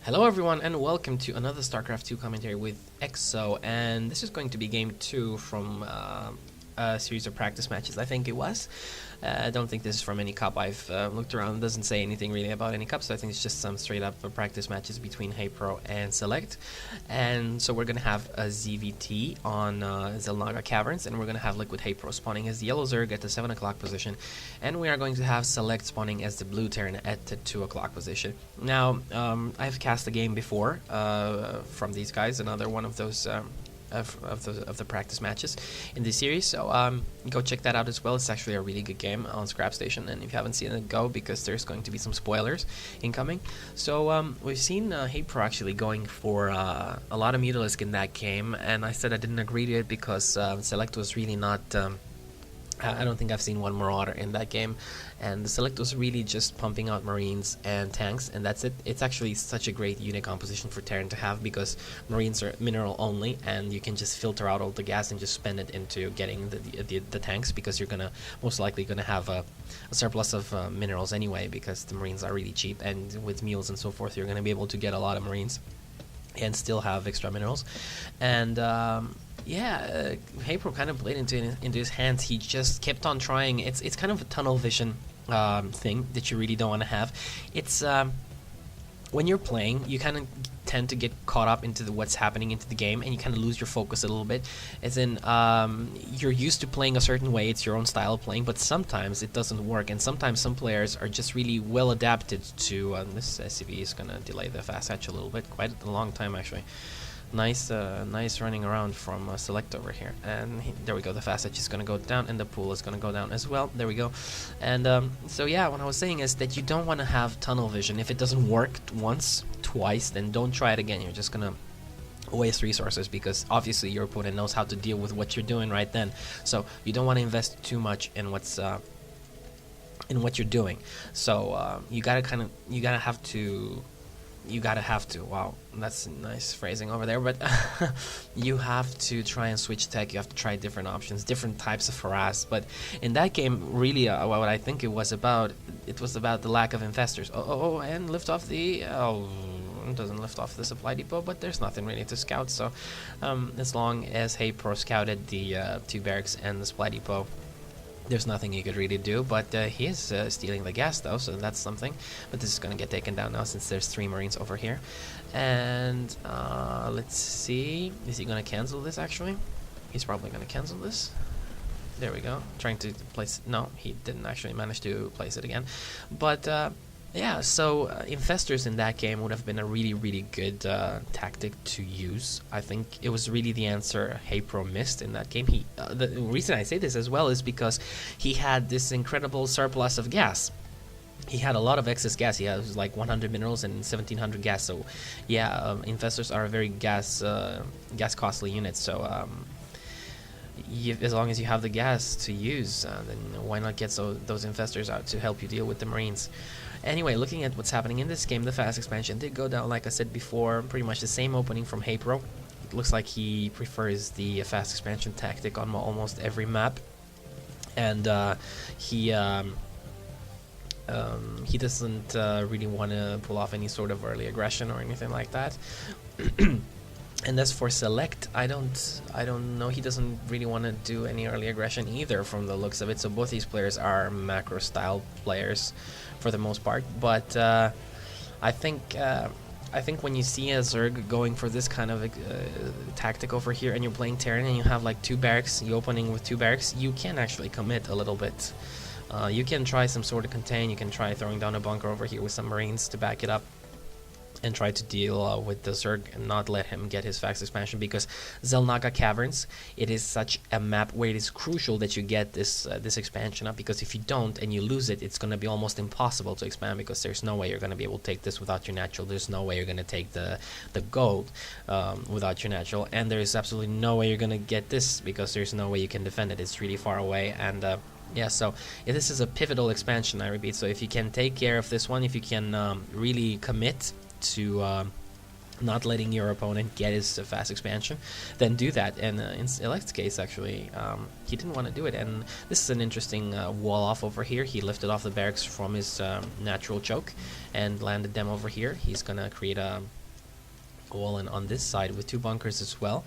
Hello everyone and welcome to another StarCraft 2 commentary with EXO, and this is going to be game 2 from a series of practice matches, I think it was. I don't think this is from any cup. I've looked around, it doesn't say anything really about any cups, so I think it's just some straight up practice matches between HayPro and Select. And so we're going to have a ZVT on Xel'Naga Caverns, and we're going to have LiquidHaypro spawning as the yellow Zerg at the 7 o'clock position, and we are going to have Select spawning as the blue Terran at the 2 o'clock position. Now, I've cast a game before from these guys, another one of those of the practice matches in this series, so go check that out as well. It's actually a really good game on Scrap Station, and if you haven't seen it, go, because there's going to be some spoilers incoming. So we've seen HayPro actually going for a lot of Mutalisk in that game, and I said I didn't agree to it because Select was really not I don't think I've seen one Marauder in that game, and the Select was really just pumping out Marines and tanks, and that's it. It's actually such a great unit composition for Terran to have, because Marines are mineral only, and you can just filter out all the gas and just spend it into getting the tanks, because you're gonna most likely gonna have a surplus of minerals anyway, because the Marines are really cheap, and with mules and so forth, you're gonna be able to get a lot of Marines and still have extra minerals. And yeah, HayPro kind of played into his hands. He just kept on trying. It's kind of a tunnel vision thing that you really don't want to have. It's when you're playing, you kind of tend to get caught up into what's happening into the game, and you kind of lose your focus a little bit. As in, you're used to playing a certain way, it's your own style of playing, but sometimes it doesn't work, and sometimes some players are just really well adapted to this SCV is going to delay the fast hatch a little bit, quite a long time actually. Nice running around from Select over here, and there we go. The fast hatch is going to go down, and the pool is going to go down as well. There we go. And so yeah, what I was saying is that you don't want to have tunnel vision. If it doesn't work once, twice, then don't try it again. You're just going to waste resources, because obviously your opponent knows how to deal with what you're doing right then. So you don't want to invest too much in what's in what you're doing. So you gotta have to, wow, that's nice phrasing over there, but you have to try and switch tech. You have to try different options, different types of harass. But in that game, really, what I think it was about the lack of infestors. And lift off the, it doesn't lift off the supply depot, but there's nothing really to scout. So as long as HayPro scouted the 2 barracks and the supply depot, there's nothing you could really do. But he is stealing the gas though, so that's something. But this is going to get taken down now, since there's 3 Marines over here. And let's see, is he going to cancel this? Actually, he's probably going to cancel this. There we go, trying to place, no, he didn't actually manage to place it again. But yeah, so infestors in that game would have been a really good tactic to use. I think it was really the answer HayPro missed in that game. The reason I say this as well is because he had this incredible surplus of gas. He had a lot of excess gas. He has like 100 minerals and 1700 gas. So yeah, infestors are a very gas costly unit. So as long as you have the gas to use, then why not get those infestors out to help you deal with the Marines. Anyway, looking at what's happening in this game, the fast expansion did go down, like I said before, pretty much the same opening from HayPro. It looks like he prefers the fast expansion tactic on almost every map, and he doesn't really want to pull off any sort of early aggression or anything like that. And as for Select, I don't know. He doesn't really want to do any early aggression either, from the looks of it. So both these players are macro style players for the most part. But I think when you see a Zerg going for this kind of tactic over here, and you're playing Terran, and you have like 2 barracks, you opening with 2 barracks, you can actually commit a little bit. You can try some sort of contain. You can try throwing down a bunker over here with some Marines to back it up, and try to deal with the Zerg and not let him get his fast expansion, because Xel'Naga Caverns, it is such a map where it is crucial that you get this expansion up, because if you don't and you lose it, it's going to be almost impossible to expand, because there's no way you're going to be able to take this without your natural. There's no way you're going to take the gold without your natural, and there's absolutely no way you're going to get this, because there's no way you can defend it. It's really far away. And yeah, so this is a pivotal expansion, I repeat. So if you can take care of this one, if you can really commit to not letting your opponent get his fast expansion, then do that. And in Select's case, actually, he didn't want to do it. And this is an interesting wall off over here. He lifted off the barracks from his natural choke and landed them over here. He's going to create a wall on this side with 2 bunkers as well.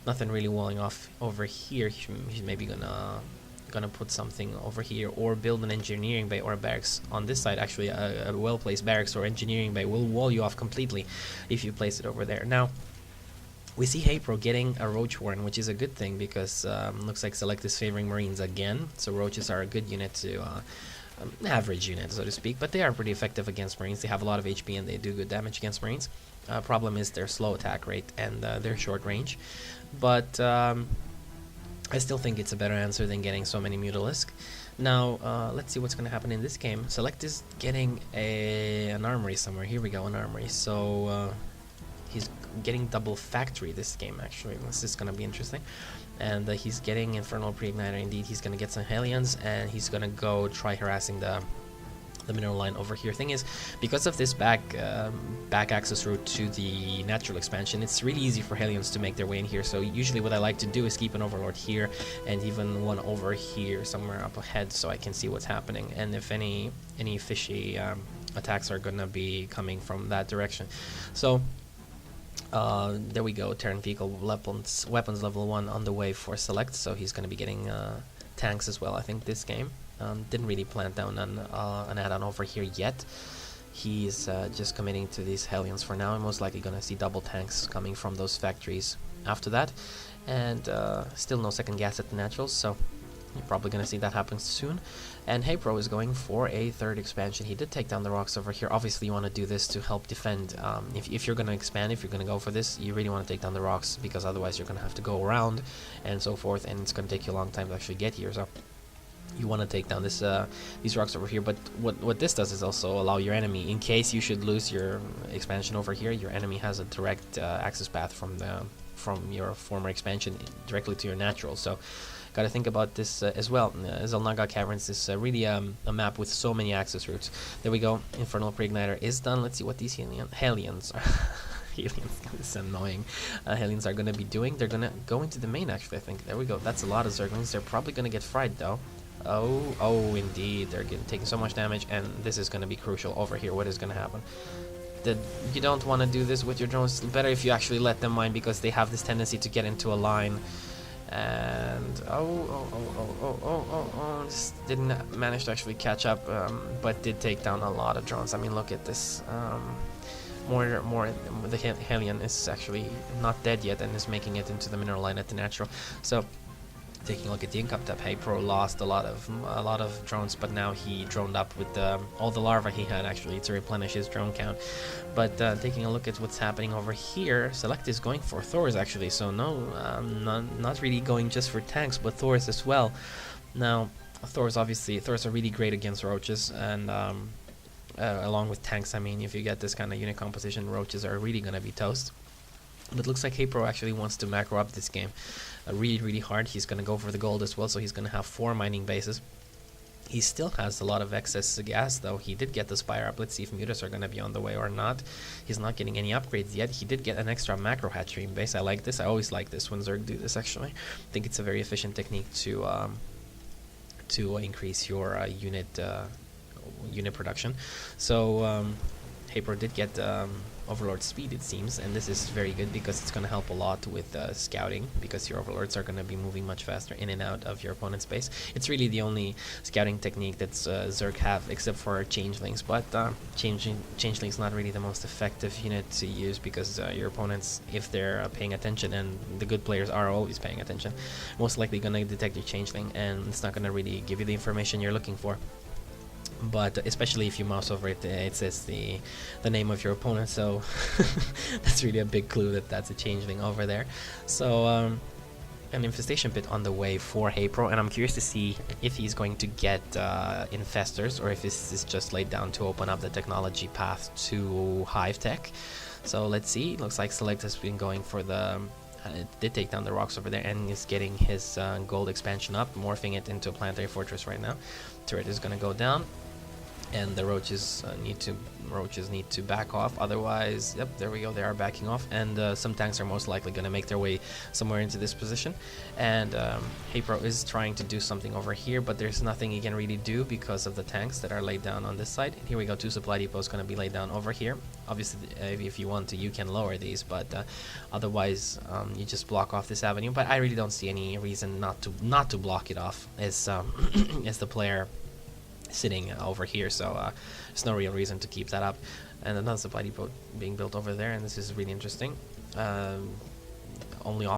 Nothing really walling off over here. He's maybe gonna put something over here, or build an engineering bay or a barracks on this side. Actually, a well-placed barracks or engineering bay will wall you off completely if you place it over there. Now, we see Haypro getting a roach warren, which is a good thing, because looks like Select is favoring Marines again. So roaches are a good unit to average unit, so to speak, but they are pretty effective against Marines. They have a lot of HP and they do good damage against Marines. Problem is their slow attack rate and their short range, but I still think it's a better answer than getting so many Mutalisk. Now, let's see what's going to happen in this game. Select is getting an armory somewhere. Here we go, an armory. So, he's getting double factory this game, actually. This is going to be interesting. And he's getting Infernal Pre-Igniter. Indeed, he's going to get some Hellions, and he's going to go try harassing the mineral line over here. Thing is, because of this back access route to the natural expansion, it's really easy for Hellions to make their way in here. So usually what I like to do is keep an Overlord here, and even one over here somewhere up ahead, so I can see what's happening, and if any fishy attacks are gonna be coming from that direction. So there we go. Terran vehicle weapons level 1 on the way for Select, so he's gonna be getting tanks as well, I think, this game. Didn't really plant down an add-on over here yet. He's just committing to these Hellions for now, and most likely gonna see double tanks coming from those factories after that. And still no second gas at the naturals, so you're probably gonna see that happen soon. And Haypro is going for a 3rd expansion. He did take down the rocks over here. Obviously you want to do this to help defend. If you're gonna expand, if you're gonna go for this, you really want to take down the rocks, because otherwise you're gonna have to go around and so forth, and it's gonna take you a long time to actually get here. So you want to take down these rocks over here. But what this does is also allow your enemy, in case you should lose your expansion over here, your enemy has a direct access path from your former expansion directly to your natural. So got to think about this as well. Xel'Naga Caverns is really a map with so many access routes. There we go. Infernal Pre-Igniter is done. Let's see what these Hellions are. Hellions, this is annoying. Hellions are going to be doing. They're going to go into the main, actually, I think. There we go. That's a lot of Zerglings. They're probably going to get fried, though. Oh, indeed. They're taking so much damage, and this is going to be crucial over here. What is going to happen? You don't want to do this with your drones. Better if you actually let them mine, because they have this tendency to get into a line. And just didn't manage to actually catch up, but did take down a lot of drones. I mean, look at this. The Hellion is actually not dead yet and is making it into the mineral line at the natural. So taking a look at the income tab, Haypro lost a lot of drones, but now he droned up with all the larvae he had, actually, to replenish his drone count. But taking a look at what's happening over here, Select is going for Thors, actually, so no, not really going just for tanks, but Thors as well. Now, Thors are really great against roaches, and along with tanks. I mean, if you get this kind of unit composition, roaches are really going to be toast. But looks like Haypro actually wants to macro up this game really hard. He's going to go for the gold as well, so he's going to have 4 mining bases. He still has a lot of excess gas, though. He did get the Spire up. Let's see if Mutas are going to be on the way or not. He's not getting any upgrades yet. He did get an extra macro hatchery base. I like this. I always like this when Zerg do this, actually. I think it's a very efficient technique to increase your unit production. So Haypro did get Overlord speed, it seems, and this is very good because it's going to help a lot with scouting, because your Overlords are going to be moving much faster in and out of your opponent's base. It's really the only scouting technique that Zerg have, except for Changelings, but Changelings not really the most effective unit to use, because your opponents, if they're paying attention, and the good players are always paying attention, most likely going to detect your Changeling, and it's not going to really give you the information you're looking for. But especially if you mouse over it, it says the name of your opponent, so that's really a big clue that that's a Changeling over there. So an Infestation Pit on the way for Haypro, and I'm curious to see if he's going to get Infestors, or if this is just laid down to open up the technology path to Hive Tech. So let's see. Looks like Select has been going for the... did take down the rocks over there, and is getting his gold expansion up, morphing it into a planetary fortress right now. Turret is going to go down. and the roaches need to back off. Otherwise, yep, there we go, they are backing off, and some tanks are most likely going to make their way somewhere into this position. And Haypro is trying to do something over here, but there's nothing he can really do because of the tanks that are laid down on this side. Here we go, 2 supply depots going to be laid down over here. Obviously, if you want to, you can lower these, but otherwise you just block off this avenue. But I really don't see any reason not to block it off as as the player sitting over here, so there's no real reason to keep that up. And another supply depot being built over there, and this is really interesting. Only